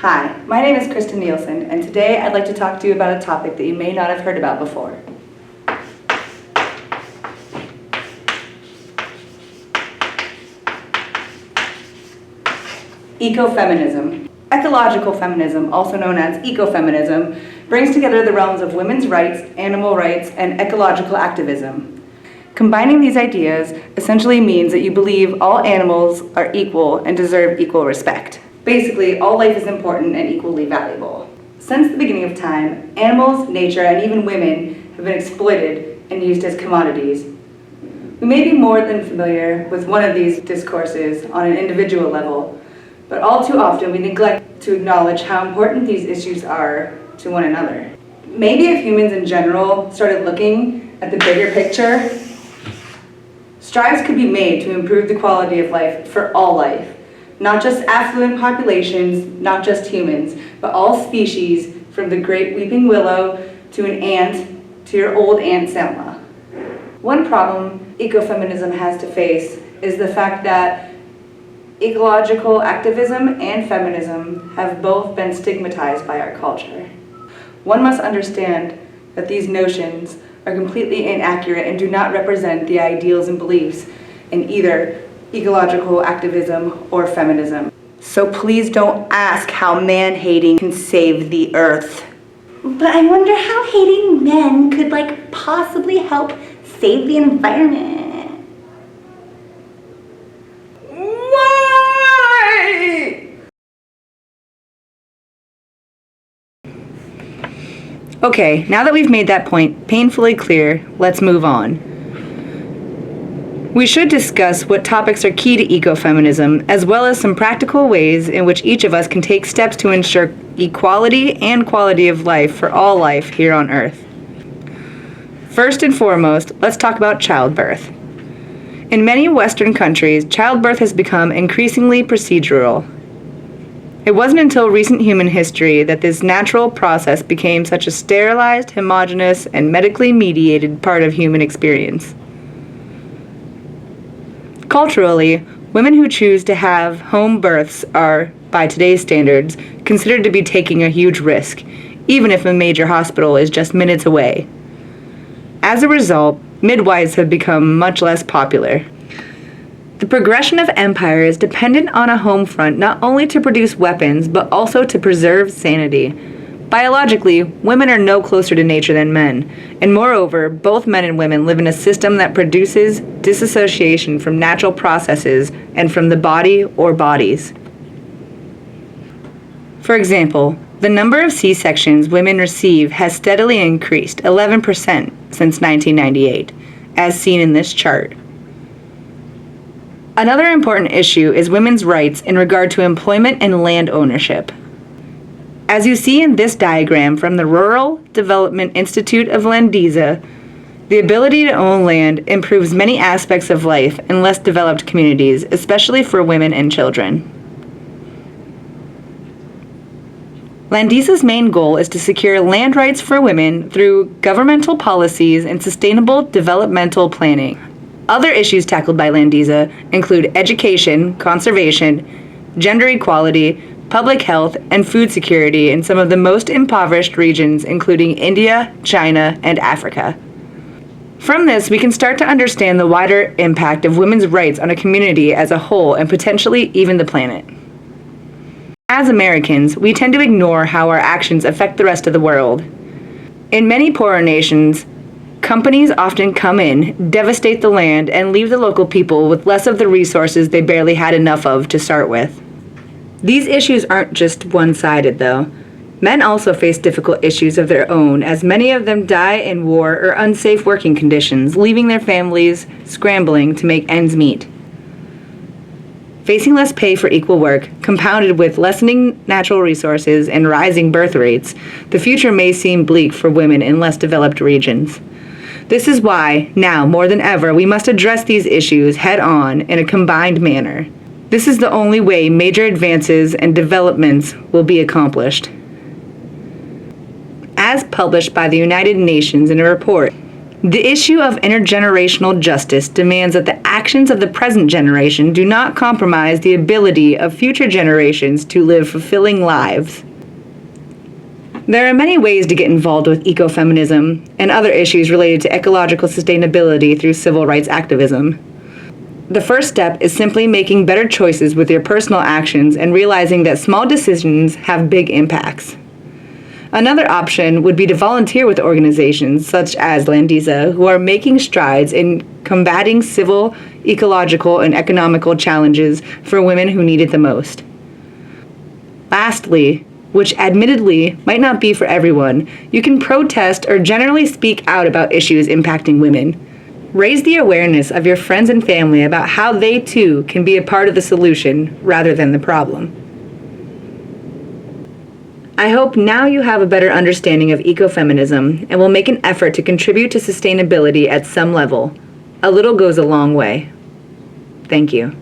Hi, my name is Kristen Nielsen, and today I'd like to talk to you about a topic that you may not have heard about before. Ecofeminism. Ecological feminism, also known as ecofeminism, brings together the realms of women's rights, animal rights, and ecological activism. Combining these ideas essentially means that you believe all animals are equal and deserve equal respect. Basically, all life is important and equally valuable. Since the beginning of time, animals, nature, and even women have been exploited and used as commodities. We may be more than familiar with one of these discourses on an individual level, but all too often we neglect to acknowledge how important these issues are to one another. Maybe if humans in general started looking at the bigger picture, strides could be made to improve the quality of life for all life. Not just affluent populations, not just humans, but all species, from the great weeping willow to an ant to your old Aunt Selma. One problem ecofeminism has to face is the fact that ecological activism and feminism have both been stigmatized by our culture. One must understand that these notions are completely inaccurate and do not represent the ideals and beliefs in either ecological activism or feminism. So please don't ask how man-hating can save the earth. But I wonder how hating men could possibly help save the environment. Why? Okay, now that we've made that point painfully clear, let's move on. We should discuss what topics are key to ecofeminism, as well as some practical ways in which each of us can take steps to ensure equality and quality of life for all life here on Earth. First and foremost, let's talk about childbirth. In many Western countries, childbirth has become increasingly procedural. It wasn't until recent human history that this natural process became such a sterilized, homogeneous, and medically mediated part of human experience. Culturally, women who choose to have home births are, by today's standards, considered to be taking a huge risk, even if a major hospital is just minutes away. As a result, midwives have become much less popular. The progression of empire is dependent on a home front not only to produce weapons, but also to preserve sanity. Biologically, women are no closer to nature than men, and moreover, both men and women live in a system that produces disassociation from natural processes and from the body or bodies. For example, the number of C-sections women receive has steadily increased 11% since 1998, as seen in this chart. Another important issue is women's rights in regard to employment and land ownership. As you see in this diagram from the Rural Development Institute of Landisa, the ability to own land improves many aspects of life in less developed communities, especially for women and children. Landisa's main goal is to secure land rights for women through governmental policies and sustainable developmental planning. Other issues tackled by Landisa include education, conservation, gender equality, public health, and food security in some of the most impoverished regions, including India, China, and Africa. From this, we can start to understand the wider impact of women's rights on a community as a whole and potentially even the planet. As Americans, we tend to ignore how our actions affect the rest of the world. In many poorer nations, companies often come in, devastate the land, and leave the local people with less of the resources they barely had enough of to start with. These issues aren't just one-sided, though. Men also face difficult issues of their own, as many of them die in war or unsafe working conditions, leaving their families scrambling to make ends meet. Facing less pay for equal work, compounded with lessening natural resources and rising birth rates, the future may seem bleak for women in less developed regions. This is why, now more than ever, we must address these issues head-on in a combined manner. This is the only way major advances and developments will be accomplished. As published by the United Nations in a report, The issue of intergenerational justice demands that the actions of the present generation do not compromise the ability of future generations to live fulfilling lives. There are many ways to get involved with ecofeminism and other issues related to ecological sustainability through civil rights activism. The first step is simply making better choices with your personal actions and realizing that small decisions have big impacts. Another option would be to volunteer with organizations such as Landiza, who are making strides in combating civil, ecological, and economical challenges for women who need it the most. Lastly, which admittedly might not be for everyone, you can protest or generally speak out about issues impacting women. Raise the awareness of your friends and family about how they too can be a part of the solution rather than the problem. I hope now you have a better understanding of ecofeminism and will make an effort to contribute to sustainability at some level. A little goes a long way. Thank you.